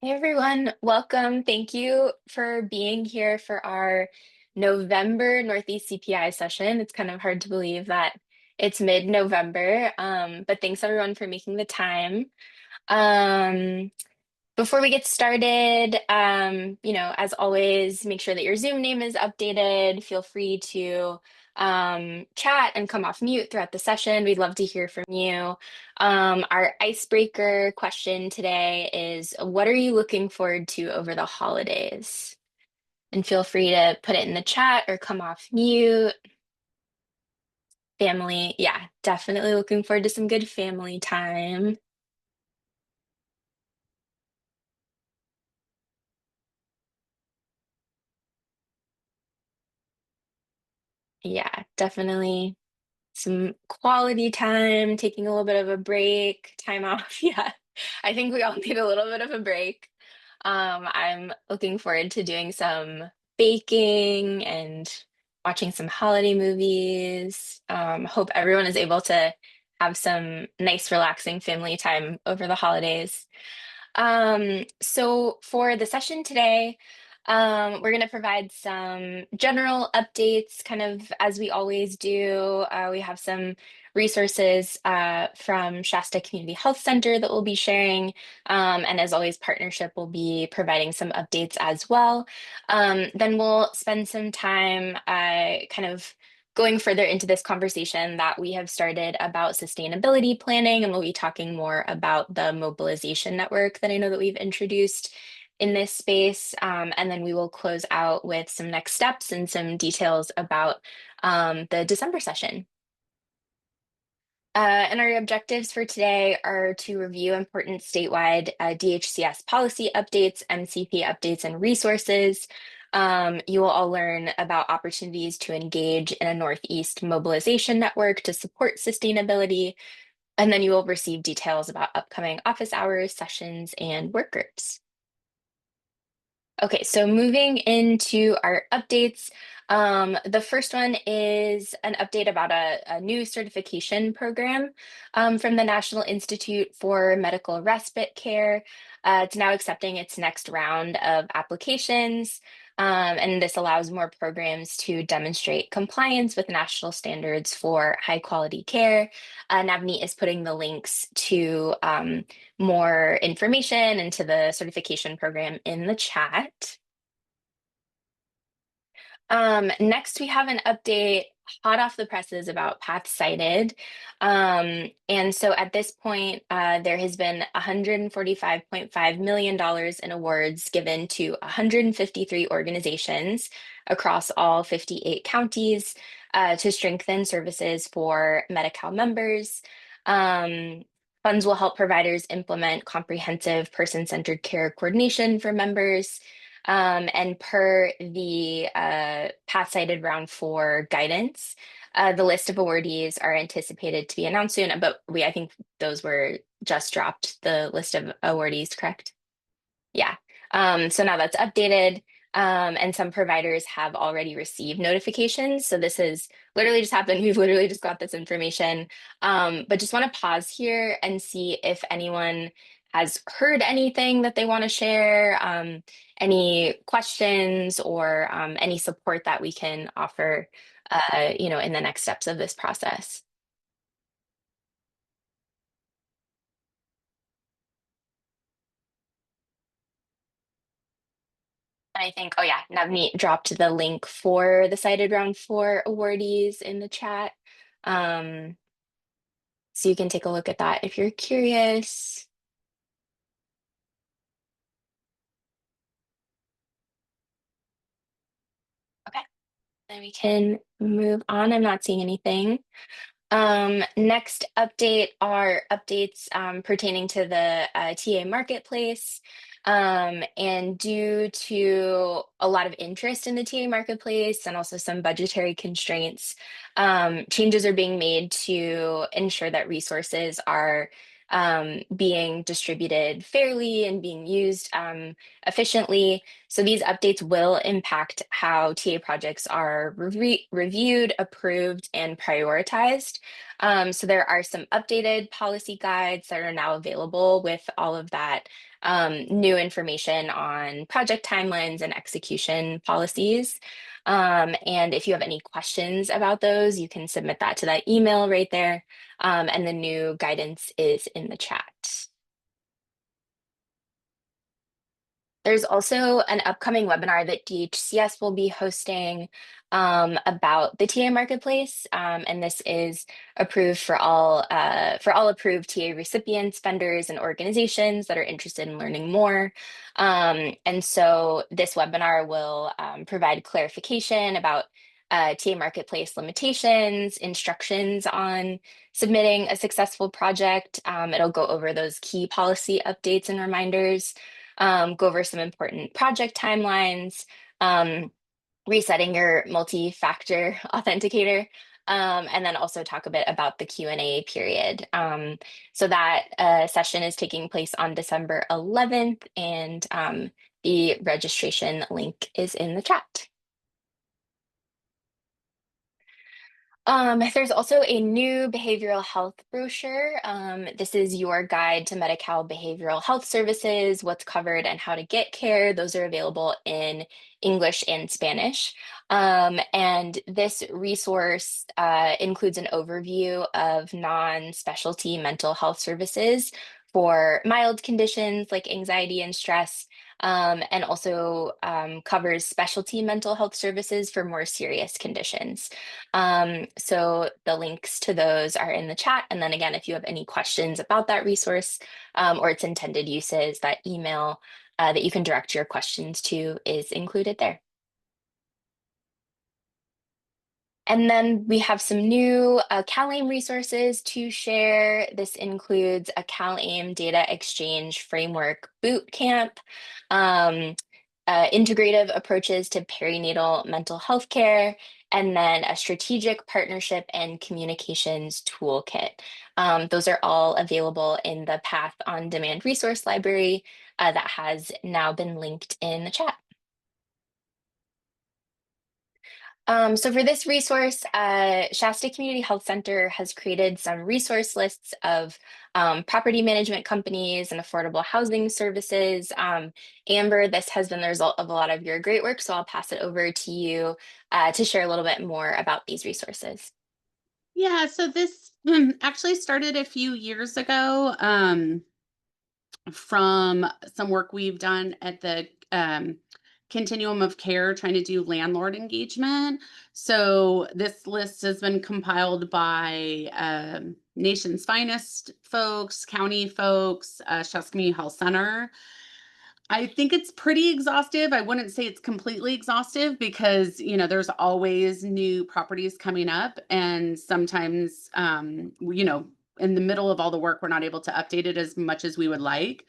Hey everyone, welcome. Thank you for being here for our November Northeast CPI session. It's kind of hard to believe that it's mid-November, but thanks everyone for making the time. Um, Before we get started, as always, make sure that your Zoom name is updated. Feel free to chat and come off mute throughout the session. We'd love to hear from you. Our icebreaker question today is, what are you looking forward to over the holidays? And feel free to put it in the chat or come off mute. Family, yeah, definitely looking forward to some good family time. Yeah, definitely some quality time, taking a little bit of a break, time off. Yeah, I think we all need a little bit of a break. I'm looking forward to doing some baking and watching some holiday movies. Hope everyone is able to have some nice, relaxing family time over the holidays. So for the session today, we're going to provide some general updates, kind of as we always do. We have some resources from Shasta Community Health Center that we'll be sharing. And as always, partnership will be providing some updates as well. Then we'll spend some time kind of going further into this conversation that we have started about sustainability planning, and we'll be talking more about the mobilization network that I know that we've introduced in this space. And then we will close out with some next steps and some details about the December session. And our objectives for today are to review important statewide DHCS policy updates, MCP updates, and resources. You will all learn about opportunities to engage in a Northeast mobilization network to support sustainability. And then you will receive details about upcoming office hours, sessions, and work groups. Okay, so moving into our updates, the first one is an update about a new certification program from the National Institute for Medical Respite Care. It's now accepting its next round of applications, and this allows more programs to demonstrate compliance with national standards for high quality care. Navneet is putting the links to more information into the certification program in the chat. Next, we have an update hot off the presses about Path Cited. And so at this point, there has been $145.5 million in awards given to 153 organizations across all 58 counties to strengthen services for Medi-Cal members. Funds will help providers implement comprehensive person-centered care coordination for members. And per the Path Cited Round 4 guidance, the list of awardees are anticipated to be announced soon, but I think those were just dropped, the list of awardees, correct? Yeah. So now that's updated, and some providers have already received notifications. So this has literally just happened. We've literally just got this information. But just want to pause here and see if anyone has heard anything that they want to share, any questions or any support that we can offer, in the next steps of this process. And I think, oh yeah, Navneet dropped the link for the Cited Round 4 awardees in the chat. Um, so you can take a look at that if you're curious. Okay, then we can move on. I'm not seeing anything. Next update are updates pertaining to the TA marketplace. And due to a lot of interest in the TA marketplace and also some budgetary constraints, changes are being made to ensure that resources are being distributed fairly and being used efficiently. So these updates will impact how TA projects are reviewed, approved, and prioritized. So there are some updated policy guides that are now available with all of that new information on project timelines and execution policies. And if you have any questions about those, you can submit that to that email right there. And the new guidance is in the chat. There's also an upcoming webinar that DHCS will be hosting about the TA marketplace, and this is approved for all approved TA recipients, vendors, and organizations that are interested in learning more. And so this webinar will provide clarification about TA marketplace limitations, instructions on submitting a successful project. It'll go over those key policy updates and reminders. Go over some important project timelines, resetting your multi-factor authenticator, and then also talk a bit about the Q&A period. So that session is taking place on December 11th, and the registration link is in the chat. There's also a new behavioral health brochure. This is your guide to Medi-Cal behavioral health services, what's covered and how to get care. Those are available in English and Spanish. And this resource includes an overview of non-specialty mental health services for mild conditions like anxiety and stress, and also covers specialty mental health services for more serious conditions. So the links to those are in the chat. And then again, if you have any questions about that resource or its intended uses, that email that you can direct your questions to is included there. And then we have some new CalAIM resources to share. This includes a CalAIM data exchange framework bootcamp, integrative approaches to perinatal mental health care, and then a strategic partnership and communications toolkit. Those are all available in the PATH on Demand resource library that has now been linked in the chat. So for this resource, Shasta Community Health Center has created some resource lists of property management companies and affordable housing services. Amber, this has been the result of a lot of your great work, so I'll pass it over to you to share a little bit more about these resources. Yeah, so this actually started a few years ago from some work we've done at the continuum of care trying to do landlord engagement. So this list has been compiled by nation's finest folks, county folks, Shasta Community Health Center. I think it's pretty exhaustive. I wouldn't say it's completely exhaustive because, there's always new properties coming up. And sometimes, in the middle of all the work, we're not able to update it as much as we would like.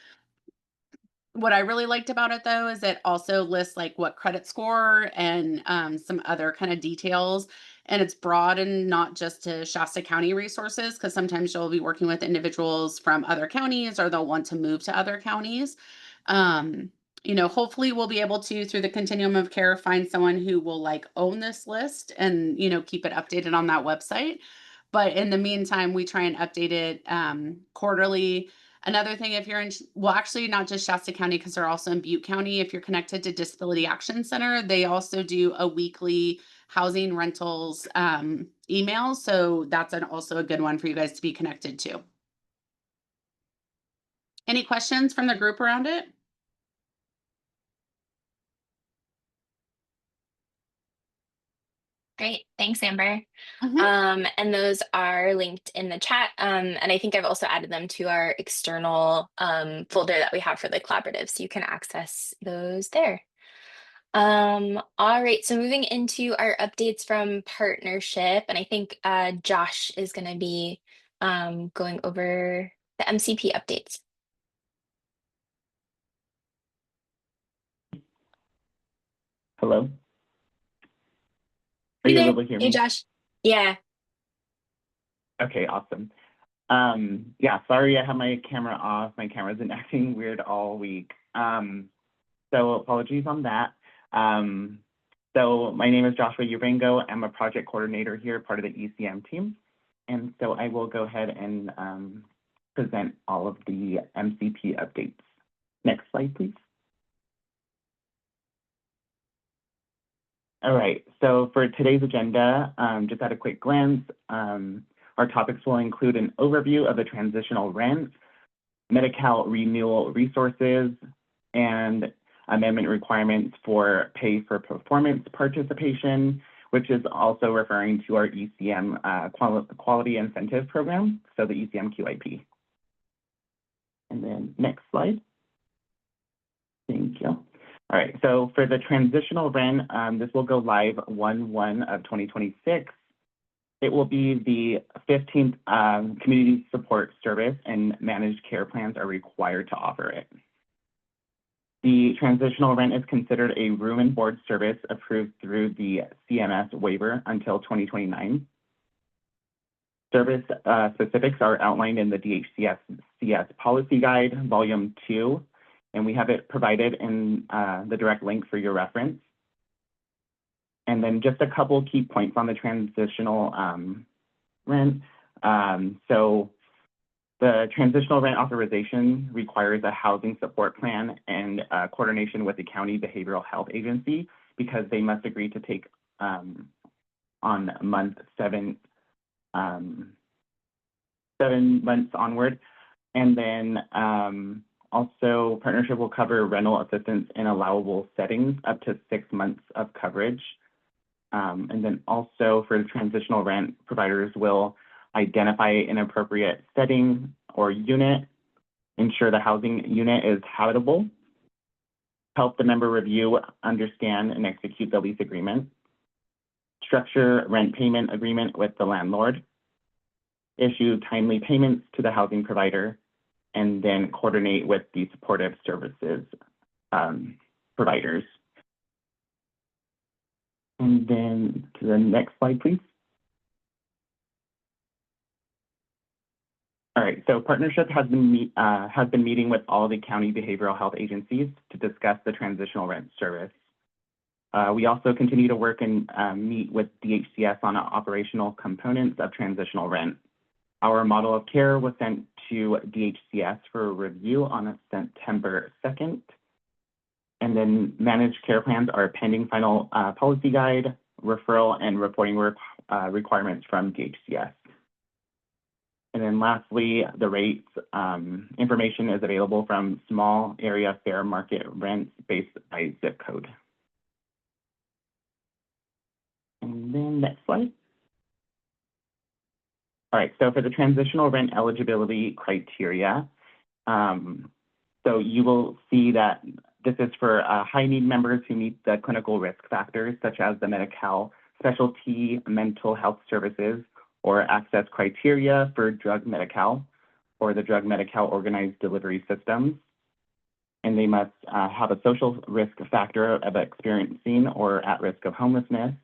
What I really liked about it, though, is it also lists like what credit score and some other kind of details. And it's broad and not just to Shasta County resources, because sometimes you'll be working with individuals from other counties or they'll want to move to other counties. Hopefully we'll be able to, through the continuum of care, find someone who will own this list and, keep it updated on that website. But in the meantime, we try and update it quarterly. Another thing, if you're in, well, actually not just Shasta County, because they're also in Butte County, if you're connected to Disability Action Center, they also do a weekly housing rentals email. So that's also a good one for you guys to be connected to. Any questions from the group around it? Great, thanks, Amber. And those are linked in the chat. And I think I've also added them to our external folder that we have for the collaborative, so you can access those there. All right, so moving into our updates from partnership, and I think Josh is going to be going over the MCP updates. Hello? Are you able to hear me? Hey, Josh. Yeah. Okay, awesome. Yeah, sorry I have my camera off. My camera's been acting weird all week. So apologies on that. So my name is Joshua Urango. I'm a project coordinator here, part of the ECM team. And so I will go ahead and present all of the MCP updates. Next slide, please. All right, so for today's agenda, just at a quick glance, our topics will include an overview of the transitional rent, Medi-Cal renewal resources, and amendment requirements for pay for performance participation, which is also referring to our ECM quality incentive program, so the ECM QIP. And then next slide. Thank you. All right, so for the transitional rent, this will go live 1/1 of 2026. It will be the 15th community support service, and managed care plans are required to offer it. The transitional rent is considered a room and board service approved through the CMS waiver until 2029. Service specifics are outlined in the DHCS policy guide, volume 2, and we have it provided in the direct link for your reference. And then just a couple key points on the transitional rent. So the transitional rent authorization requires a housing support plan and coordination with the county behavioral health agency, because they must agree to take on month 7 months onward. And then also, partnership will cover rental assistance in allowable settings up to 6 months of coverage. And then also for the transitional rent, providers will identify an appropriate setting or unit, ensure the housing unit is habitable, help the member review, understand, and execute the lease agreement, structure rent payment agreement with the landlord, issue timely payments to the housing provider, and then coordinate with the supportive services providers. And then to the next slide, please. All right, so partnership has been meeting with all the county behavioral health agencies to discuss the transitional rent service. We also continue to work and meet with DHCS on operational components of transitional rent. Our model of care was sent to DHCS for review on September 2nd. And then managed care plans are pending final policy guide, referral, and reporting requirements from DHCS. And then lastly, the rates information is available from small area fair market rents based by zip code. And then next slide. All right, so for the transitional rent eligibility criteria, so you will see that this is for high need members who meet the clinical risk factors, such as the Medi-Cal specialty mental health services or access criteria for drug Medi-Cal or the drug Medi-Cal organized delivery systems. And they must have a social risk factor of experiencing or at risk of homelessness.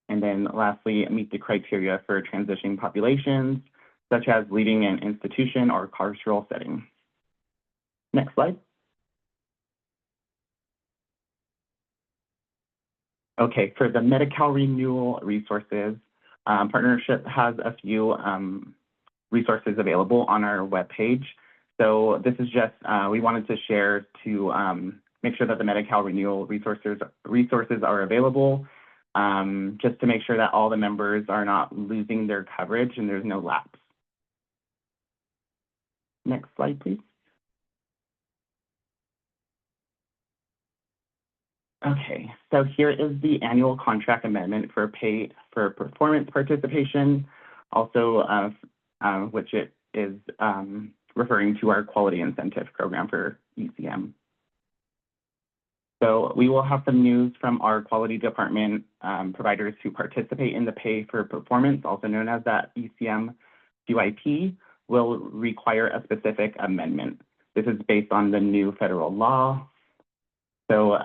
And then lastly, meet the criteria for transitioning populations, such as leaving an institution or carceral setting. Next slide. Okay, for the Medi-Cal renewal resources, partnership has a few resources available on our webpage. So this is just, we wanted to share to make sure that the Medi-Cal renewal resources are available, just to make sure that all the members are not losing their coverage and there's no lapse. Next slide, please. Okay, so here is the annual contract amendment for pay for performance participation, also which it is referring to our quality incentive program for ECM. So we will have some news from our quality department providers who participate in the pay for performance, also known as that ECM QIP, will require a specific amendment. This is based on the new federal law. So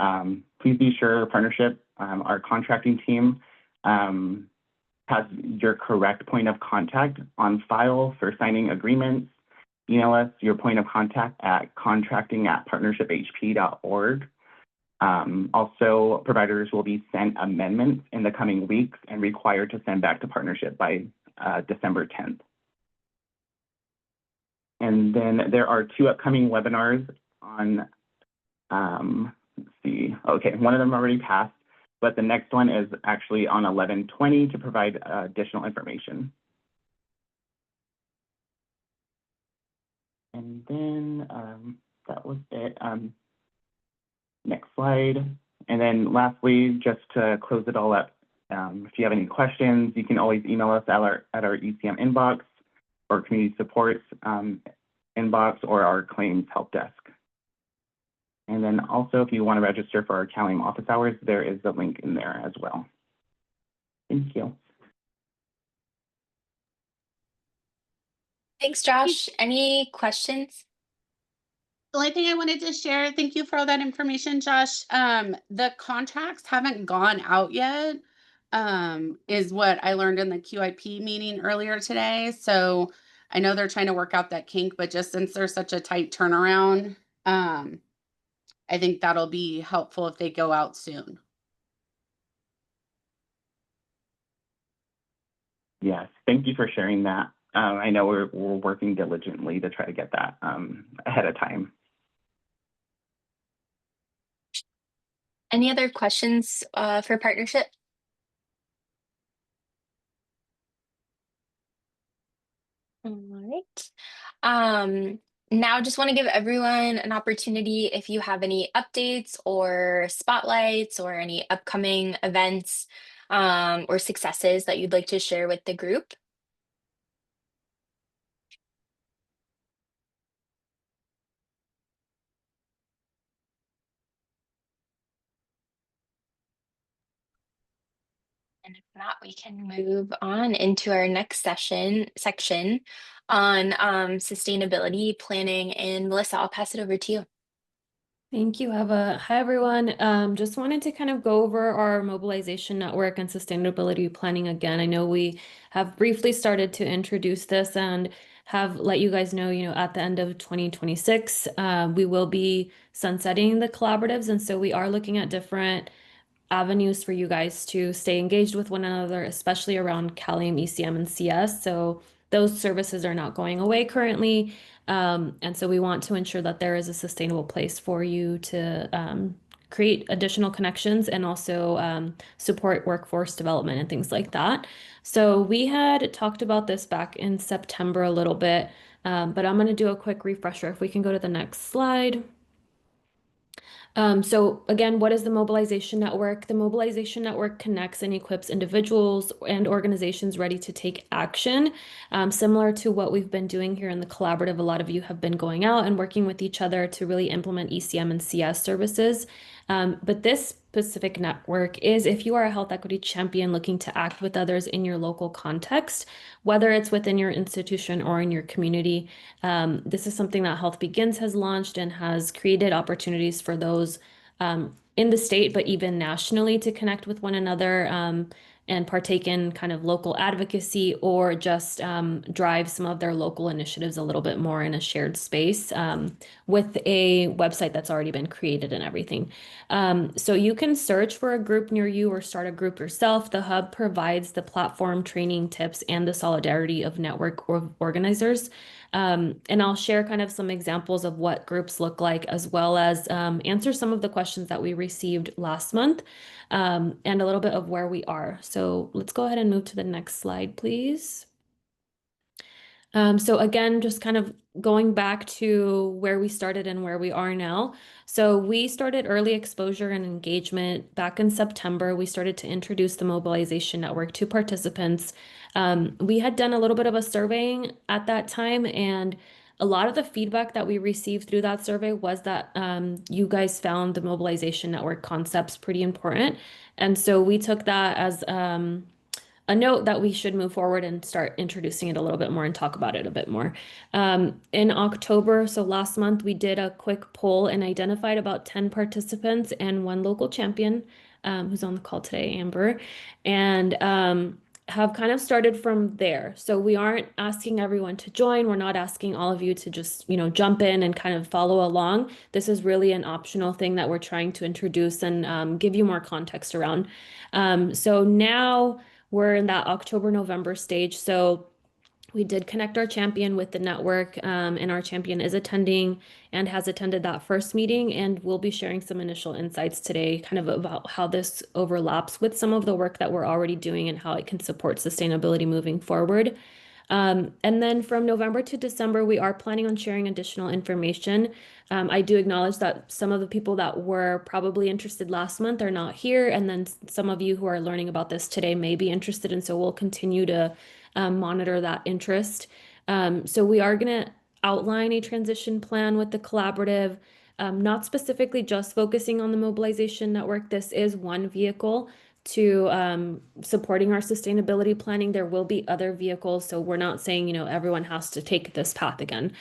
please be sure partnership, our contracting team has your correct point of contact on file for signing agreements. Email us your point of contact at contracting@partnershiphp.org. Also, providers will be sent amendments in the coming weeks and required to send back to partnership by December 10th. And then there are 2 upcoming webinars on, let's see, okay, one of them already passed, but the next one is actually on 11/20 to provide additional information. And then that was it. Next slide. And then lastly, just to close it all up, if you have any questions, you can always email us at our ECM inbox or community supports inbox or our claims help desk. And then also, if you want to register for our CalAIM office hours, there is a link in there as well. Thank you. Thanks, Josh. Any questions? The only thing I wanted to share, thank you for all that information, Josh. The contracts haven't gone out yet, is what I learned in the QIP meeting earlier today. So I know they're trying to work out that kink, but just since there's such a tight turnaround, I think that'll be helpful if they go out soon. Yes, thank you for sharing that. I know we're working diligently to try to get that ahead of time. Any other questions for partnership? All right. Now just want to give everyone an opportunity if you have any updates or spotlights or any upcoming events or successes that you'd like to share with the group. And if not, we can move on into our next section on sustainability planning. And Melissa, I'll pass it over to you. Thank you, Eva. Hi, everyone. Just wanted to kind of go over our mobilization network and sustainability planning again. I know we have briefly started to introduce this and have let you guys know, at the end of 2026, we will be sunsetting the collaboratives. And so we are looking at different avenues for you guys to stay engaged with one another, especially around CalAIM, ECM, and CS. So those services are not going away currently. And so we want to ensure that there is a sustainable place for you to create additional connections and also support workforce development and things like that. So we had talked about this back in September a little bit, but I'm going to do a quick refresher. If we can go to the next slide. So again, what is the Mobilization Network? The Mobilization Network connects and equips individuals and organizations ready to take action. Similar to what we've been doing here in the collaborative, a lot of you have been going out and working with each other to really implement ECM and CS services. But this specific network is if you are a health equity champion looking to act with others in your local context, whether it's within your institution or in your community. This is something that Health Begins has launched and has created opportunities for those in the state, but even nationally to connect with one another and partake in kind of local advocacy or just drive some of their local initiatives a little bit more in a shared space with a website that's already been created and everything. So you can search for a group near you or start a group yourself. The hub provides the platform, training, tips, and the solidarity of network organizers. And I'll share kind of some examples of what groups look like, as well as answer some of the questions that we received last month and a little bit of where we are. So let's go ahead and move to the next slide, please. So again, just kind of going back to where we started and where we are now. So we started early exposure and engagement back in September. We started to introduce the Mobilization Network to participants. We had done a little bit of a surveying at that time, and a lot of the feedback that we received through that survey was that you guys found the Mobilization Network concepts pretty important. And so we took that as a note that we should move forward and start introducing it a little bit more and talk about it a bit more. In October, so last month, we did a quick poll and identified about 10 participants and one local champion who's on the call today, Amber, and have kind of started from there. So we aren't asking everyone to join. We're not asking all of you to just, jump in and kind of follow along. This is really an optional thing that we're trying to introduce and give you more context around. So now we're in that October, November stage. So we did connect our champion with the network, and our champion is attending and has attended that first meeting. And we'll be sharing some initial insights today, kind of about how this overlaps with some of the work that we're already doing and how it can support sustainability moving forward. And then from November to December, we are planning on sharing additional information. I do acknowledge that some of the people that were probably interested last month are not here, and then some of you who are learning about this today may be interested, and so we'll continue to monitor that interest. So we are going to outline a transition plan with the collaborative, not specifically just focusing on the mobilization network. This is one vehicle to supporting our sustainability planning. There will be other vehicles, so we're not saying, you know, everyone has to take this path again.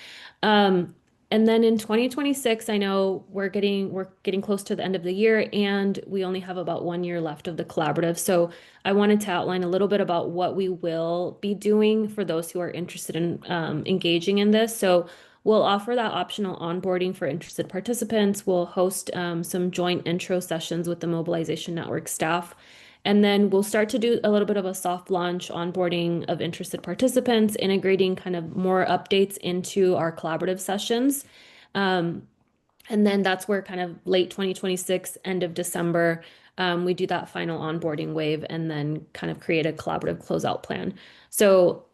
And then in 2026, I know we're getting close to the end of the year, and we only have about 1 year left of the collaborative. So I wanted to outline a little bit about what we will be doing for those who are interested in engaging in this. So we'll offer that optional onboarding for interested participants. We'll host some joint intro sessions with the Mobilization Network staff. And then we'll start to do a little bit of a soft launch onboarding of interested participants, integrating kind of more updates into our collaborative sessions. And then that's where kind of late 2026, end of December, we do that final onboarding wave and then kind of create a collaborative closeout plan. So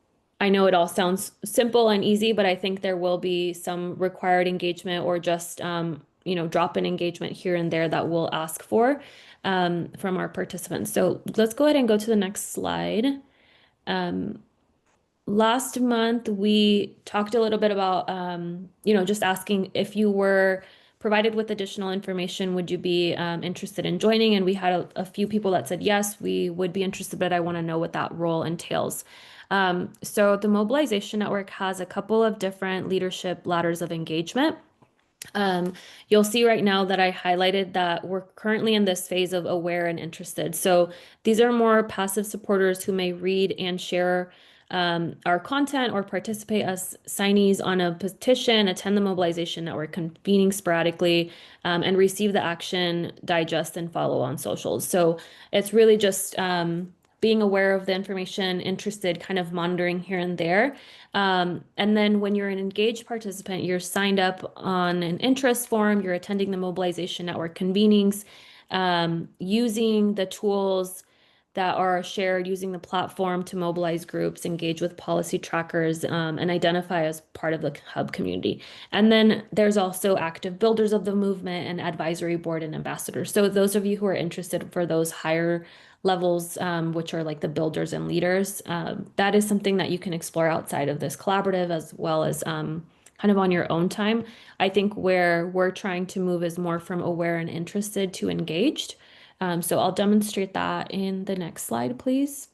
I know it all sounds simple and easy, but I think there will be some required engagement or just, drop-in engagement here and there that we'll ask for from our participants. So let's go ahead and go to the next slide. Last month, we talked a little bit about, just asking if you were provided with additional information, would you be interested in joining? And we had a few people that said, yes, we would be interested, but I want to know what that role entails. So the Mobilization Network has a couple of different leadership ladders of engagement. You'll see right now that I highlighted that we're currently in this phase of aware and interested. So these are more passive supporters who may read and share our content or participate as signees on a petition, attend the Mobilization Network convening sporadically, and receive the action, digest, and follow on socials. So it's really just being aware of the information, interested, kind of monitoring here and there. And then when you're an engaged participant, you're signed up on an interest form, you're attending the Mobilization Network convenings, using the tools that are shared, using the platform to mobilize groups, engage with policy trackers, and identify as part of the hub community. And then there's also active builders of the movement and advisory board and ambassadors. So those of you who are interested for those higher levels, which are like the builders and leaders, that is something that you can explore outside of this collaborative as well as kind of on your own time. I think where we're trying to move is more from aware and interested to engaged. So I'll demonstrate that in the next slide, please.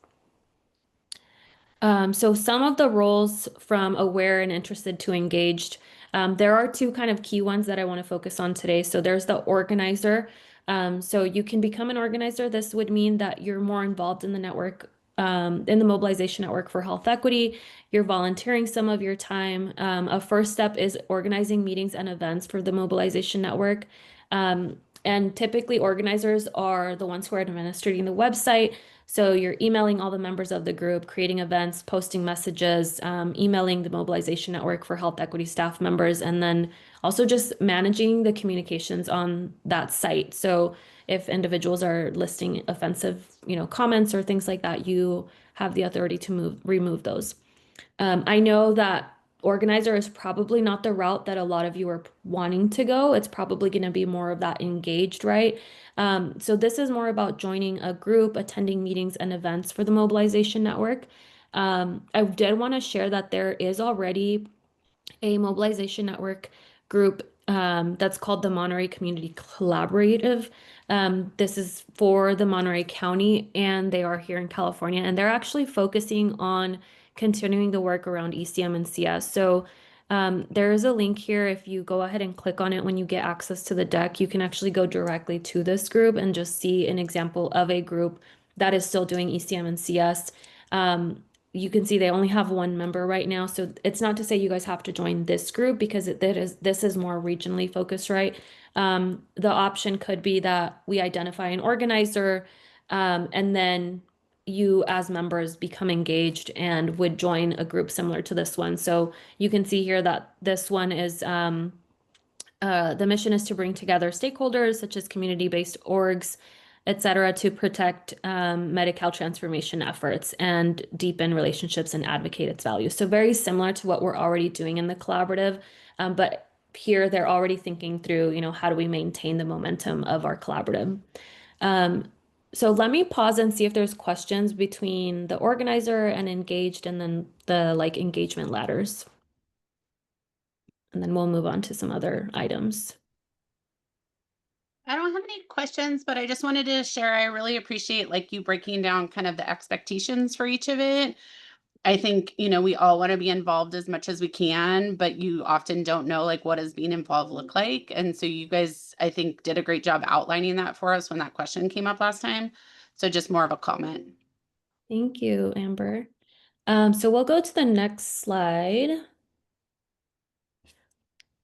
So some of the roles from aware and interested to engaged, there are two kind of key ones that I want to focus on today. So there's the organizer. So you can become an organizer. This would mean that you're more involved in the network, in the Mobilization Network for Health Equity. You're volunteering some of your time. A first step is organizing meetings and events for the Mobilization Network. And typically organizers are the ones who are administrating the website. So you're emailing all the members of the group, creating events, posting messages, emailing the Mobilization Network for Health Equity staff members, and then also just managing the communications on that site. So if individuals are listing offensive, comments or things like that, you have the authority to remove those. I know that organizer is probably not the route that a lot of you are wanting to go. It's probably going to be more of that engaged, right? So this is more about joining a group, attending meetings and events for the Mobilization Network. I did want to share that there is already a Mobilization Network group that's called the Monterey Community Collaborative. This is for the Monterey County, and they are here in California, and they're actually focusing on continuing the work around ECM and CS. So there is a link here. If you go ahead and click on it when you get access to the deck, you can actually go directly to this group and just see an example of a group that is still doing ECM and CS. You can see they only have one member right now. So it's not to say you guys have to join this group because this is more regionally focused, right? The option could be that we identify an organizer, and then you as members become engaged and would join a group similar to this one. So you can see here that this one is the mission is to bring together stakeholders such as community-based orgs, et cetera, to protect Medi-Cal transformation efforts and deepen relationships and advocate its values. So very similar to what we're already doing in the collaborative, but here they're already thinking through, how do we maintain the momentum of our collaborative? So let me pause and see if there's questions between the organizer and engaged and then the engagement ladders. And then we'll move on to some other items. I don't have any questions, but I just wanted to share, I really appreciate you breaking down kind of the expectations for each of it. I think, we all want to be involved as much as we can, but you often don't know what does being involved look like. And so you guys, I think, did a great job outlining that for us when that question came up last time. So just more of a comment. Thank you, Amber. So we'll go to the next slide.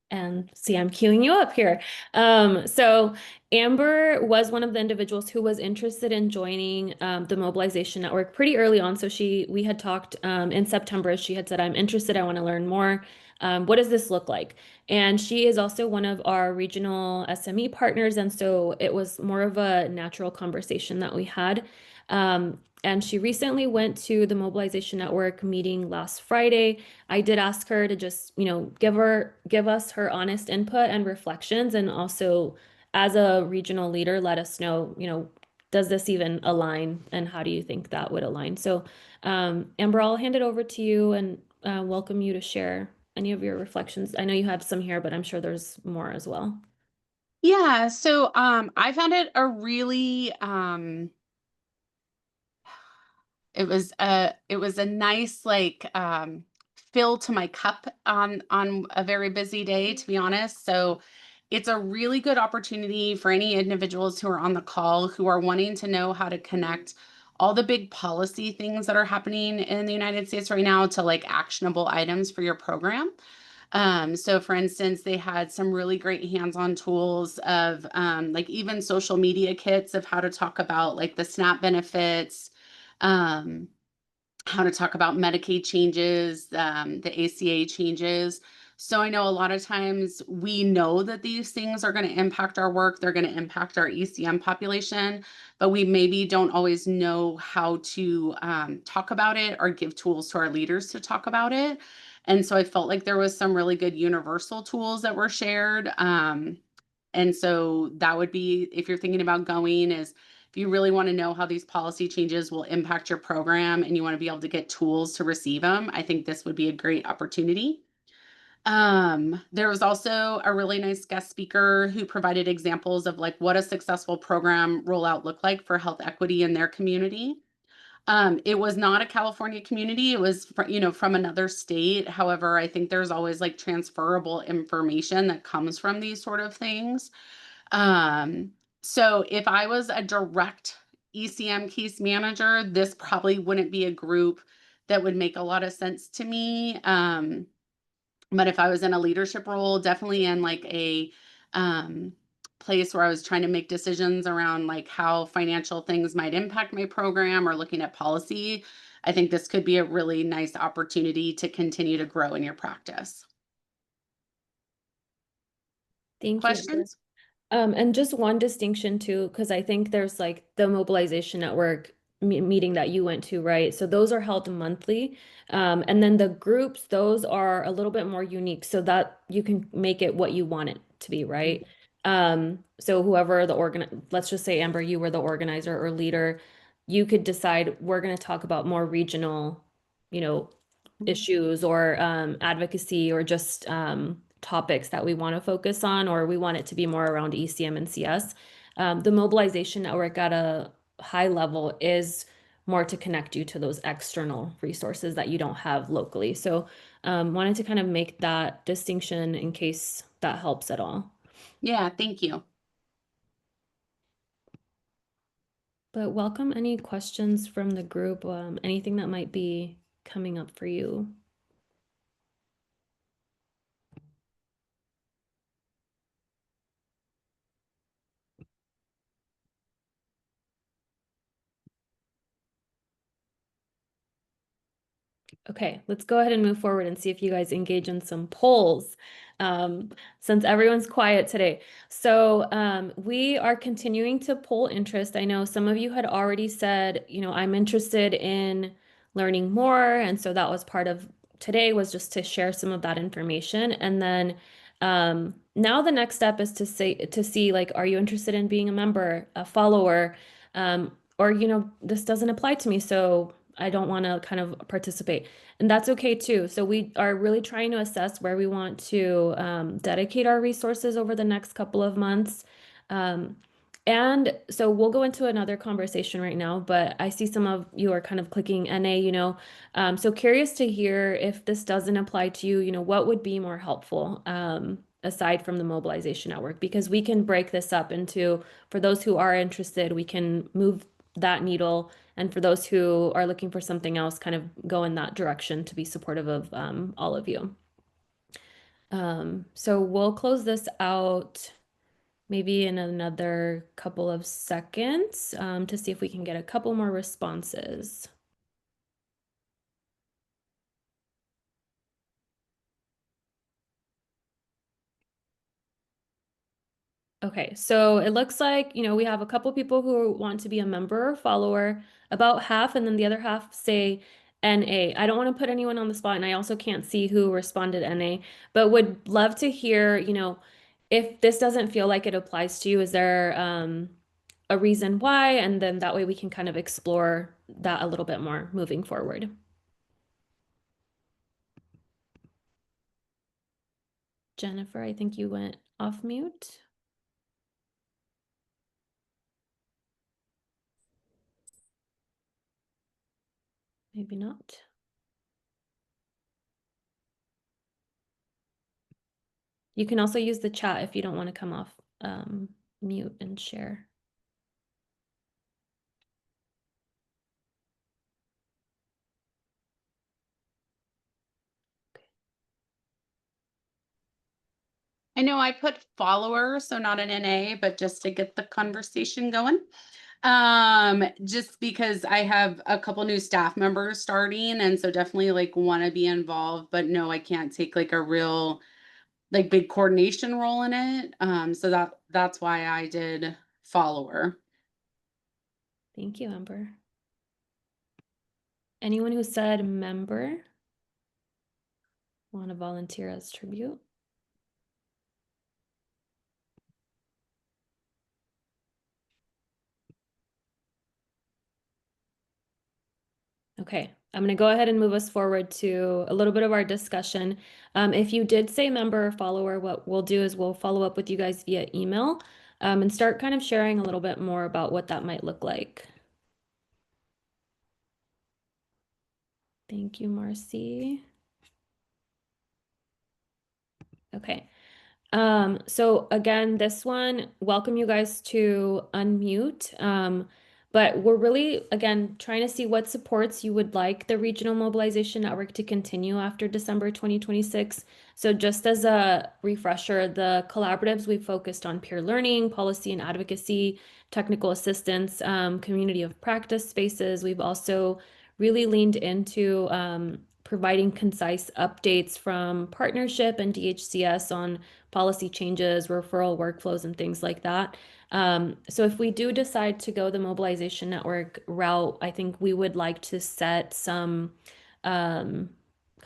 And see, I'm queuing you up here. So Amber was one of the individuals who was interested in joining the mobilization network pretty early on. So we had talked in September. She had said, I'm interested, I want to learn more. What does this look like? And she is also one of our regional SME partners. And so it was more of a natural conversation that we had. And she recently went to the Mobilization Network meeting last Friday. I did ask her to just, give us her honest input and reflections, and also as a regional leader, let us know, does this even align, and how do you think that would align? So, Amber, I'll hand it over to you and welcome you to share any of your reflections. I know you have some here, but I'm sure there's more as well. Yeah, so I found it a really it was a nice fill to my cup on a very busy day, to be honest. So it's a really good opportunity for any individuals who are on the call who are wanting to know how to connect all the big policy things that are happening in the United States right now to actionable items for your program. So for instance, they had some really great hands-on tools of even social media kits of how to talk about the SNAP benefits, um, how to talk about Medicaid changes, the ACA changes. So I know a lot of times we know that these things are going to impact our work, they're going to impact our ECM population, but we maybe don't always know how to talk about it or give tools to our leaders to talk about it. And so I felt like there was some really good universal tools that were shared. And so that would be, if you're thinking about going, is if you really want to know how these policy changes will impact your program and you want to be able to get tools to receive them, I think this would be a great opportunity. There was also a really nice guest speaker who provided examples of what a successful program rollout looked like for health equity in their community. It was not a California community. It was, from another state. However, I think there's always transferable information that comes from these sort of things. So if I was a direct ECM case manager, this probably wouldn't be a group that would make a lot of sense to me. But if I was in a leadership role, definitely in a place where I was trying to make decisions around how financial things might impact my program or looking at policy, I think this could be a really nice opportunity to continue to grow in your practice. Thank you, Amber. Questions? And just one distinction too, because I think there's the mobilization network meeting that you went to, right? So those are held monthly. And then the groups, those are a little bit more unique so that you can make it what you want it to be, right? So whoever let's just say, Amber, you were the organizer or leader, you could decide we're going to talk about more regional, issues or advocacy or just topics that we want to focus on, or we want it to be more around ECM and CS. The mobilization network at a high level is more to connect you to those external resources that you don't have locally. So wanted to kind of make that distinction in case that helps at all. Yeah, thank you. But welcome any questions from the group, anything that might be coming up for you. Okay, let's go ahead and move forward and see if you guys engage in some polls, since everyone's quiet today. So we are continuing to poll interest. I know some of you had already said, you know, I'm interested in learning more. And so that was part of today, was just to share some of that information. And then now the next step is to see like, are you interested in being a member, a follower, or, you know, this doesn't apply to me, so I don't want to kind of participate. And that's okay too. So we are really trying to assess where we want to dedicate our resources over the next couple of months. And so we'll go into another conversation right now, but I see some of you are kind of clicking NA, you know. So curious to hear, if this doesn't apply to you, you know, what would be more helpful aside from the mobilization network? Because we can break this up into, for those who are interested, we can move that needle, and for those who are looking for something else, kind of go in that direction to be supportive of all of you. So we'll close this out maybe in another couple of seconds to see if we can get a couple more responses. Okay, so it looks like, you know, we have a couple people who want to be a member or follower, about half, and then the other half say NA. I don't want to put anyone on the spot, and I also can't see who responded NA, but would love to hear, you know, if this doesn't feel like it applies to you, is there a reason why? And then that way we can kind of explore that a little bit more moving forward. Jennifer, I think you went off mute. Maybe not. You can also use the chat if you don't want to come off mute and share. I know I put follower, so not an NA, but just to get the conversation going. Just because I have a couple new staff members starting, and so definitely like want to be involved, but no, I can't take like a real like big coordination role in it. So that's why I did follower. Thank you, Amber. Anyone who said member want to volunteer as tribute? Okay, I'm going to go ahead and move us forward to a little bit of our discussion. If you did say member or follower, what we'll do is we'll follow up with you guys via email and start kind of sharing a little bit more about what that might look like. Thank you, Marcy. Okay. So again, this one, welcome you guys to unmute. But we're really, again, trying to see what supports you would like the Regional Mobilization Network to continue after December 2026. So just as a refresher, the collaboratives, we've focused on peer learning, policy and advocacy, technical assistance, community of practice spaces. We've also really leaned into providing concise updates from partnership and DHCS on policy changes, referral workflows, and things like that. So if we do decide to go the mobilization network route, I think we would like to set some kind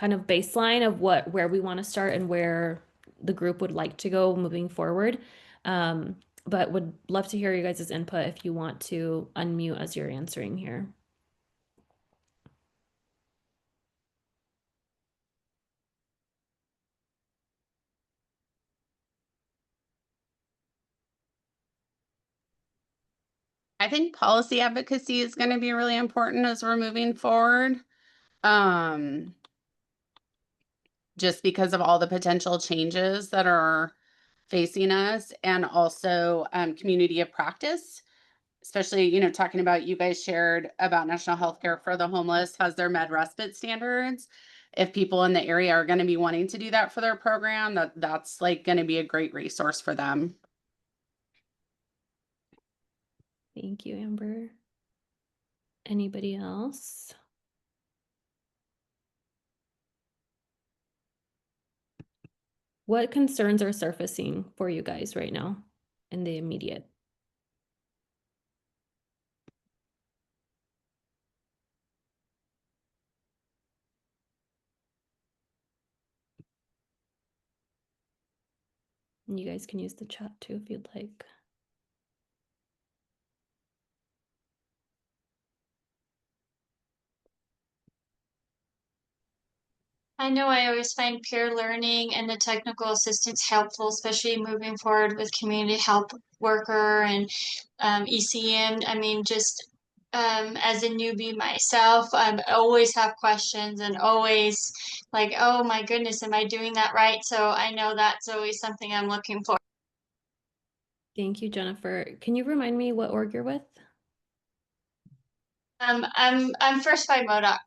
of baseline of where we want to start and where the group would like to go moving forward. But would love to hear you guys' input if you want to unmute as you're answering here. I think policy advocacy is going to be really important as we're moving forward. Just because of all the potential changes that are facing us, and also community of practice, especially, you know, talking about, you guys shared about National Healthcare for the Homeless has their med respite standards. If people in the area are going to be wanting to do that for their program, that's like going to be a great resource for them. Thank you, Amber. Anybody else? What concerns are surfacing for you guys right now in the immediate? And you guys can use the chat too if you'd like. I know I always find peer learning and the technical assistance helpful, especially moving forward with community help worker and ECM. I mean, just as a newbie myself, I always have questions and always like, oh my goodness, am I doing that right? So I know that's always something I'm looking for. Thank you, Jennifer. Can you remind me what org you're with? I'm first by MODOC.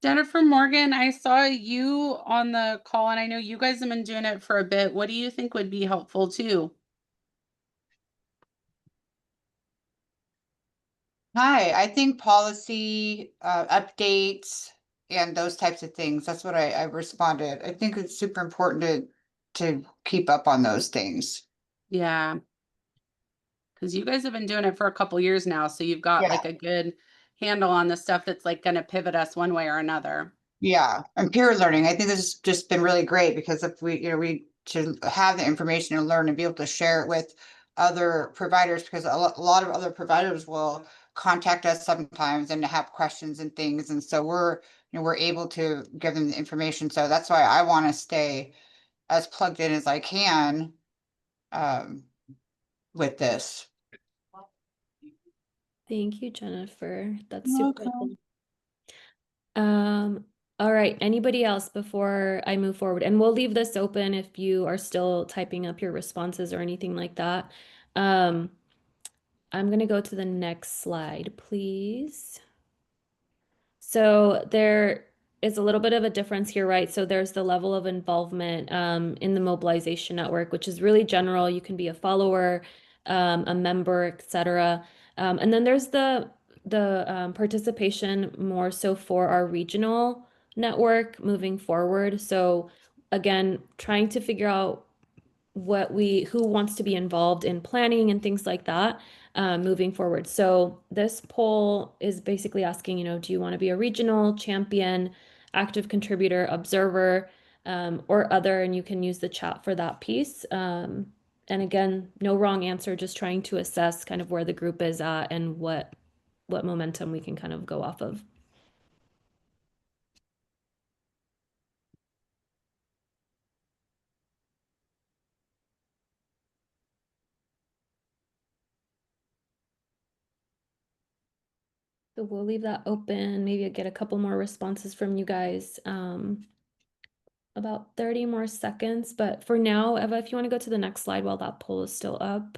Jennifer Morgan, I saw you on the call, and I know you guys have been doing it for a bit. What do you think would be helpful too? Hi, I think policy updates and those types of things. That's what I responded. I think it's super important to keep up on those things. Yeah. Because you guys have been doing it for a couple years now, so you've got Yeah. like a good handle on the stuff that's like going to pivot us one way or another. Yeah, and peer learning. I think this has just been really great because if we should have the information and learn and be able to share it with other providers because a lot of other providers will contact us sometimes and have questions and things. And so we're able to give them the information. So that's why I want to stay as plugged in as I can with this. Thank you, Jennifer. That's You're super welcome. helpful. All right, anybody else before I move forward? And we'll leave this open if you are still typing up your responses or anything like that. I'm going to go to the next slide, please. So there is a little bit of a difference here, right? So there's the level of involvement in the mobilization network, which is really general. You can be a follower, a member, etc. And then there's the participation more so for our regional network moving forward. So again, trying to figure out who wants to be involved in planning and things like that moving forward. So this poll is basically asking, do you want to be a regional champion, active contributor, observer, or other? And you can use the chat for that piece. And again, no wrong answer, just trying to assess kind of where the group is at and what momentum we can kind of go off of. So we'll leave that open, maybe get a couple more responses from you guys. About 30 more seconds, but for now, Eva, if you want to go to the next slide while that poll is still up.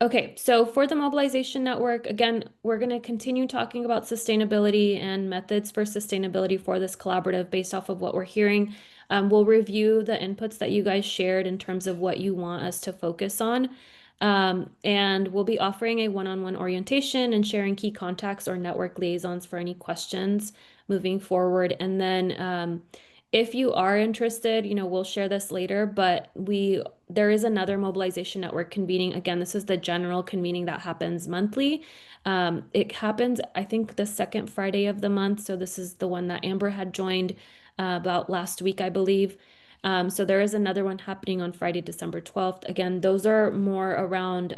Okay, so for the mobilization network, again, we're going to continue talking about sustainability and methods for sustainability for this collaborative based off of what we're hearing. We'll review the inputs that you guys shared in terms of what you want us to focus on. And we'll be offering a one-on-one orientation and sharing key contacts or network liaisons for any questions moving forward. And then if you are interested, we'll share this later, but there is another mobilization network convening. Again, this is the general convening that happens monthly. It happens, I think, the second Friday of the month. So this is the one that Amber had joined about last week, I believe. So there is another one happening on Friday, December 12th. Again, those are more around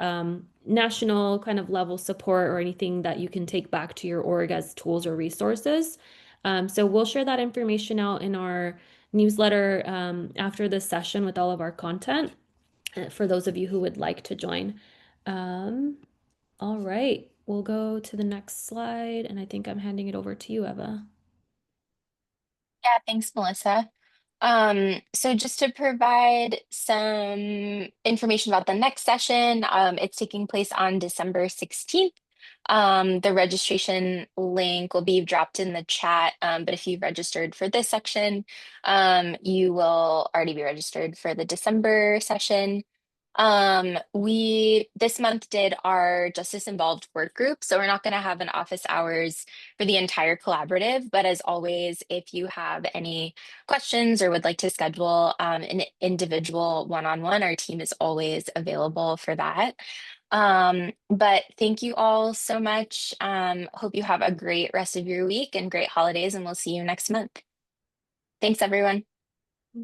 national kind of level support or anything that you can take back to your org as tools or resources. So we'll share that information out in our newsletter after this session with all of our content for those of you who would like to join. All right, we'll go to the next slide, and I think I'm handing it over to you, Eva. Yeah, thanks, Melissa. So just to provide some information about the next session, it's taking place on December 16th. The registration link will be dropped in the chat, but if you've registered for this section, you will already be registered for the December session. We this month did our justice involved work group, so we're not going to have an office hours for the entire collaborative, but as always, if you have any questions or would like to schedule an individual one-on-one, our team is always available for that. But thank you all so much. Hope you have a great rest of your week and great holidays, and we'll see you next month. Thanks, everyone.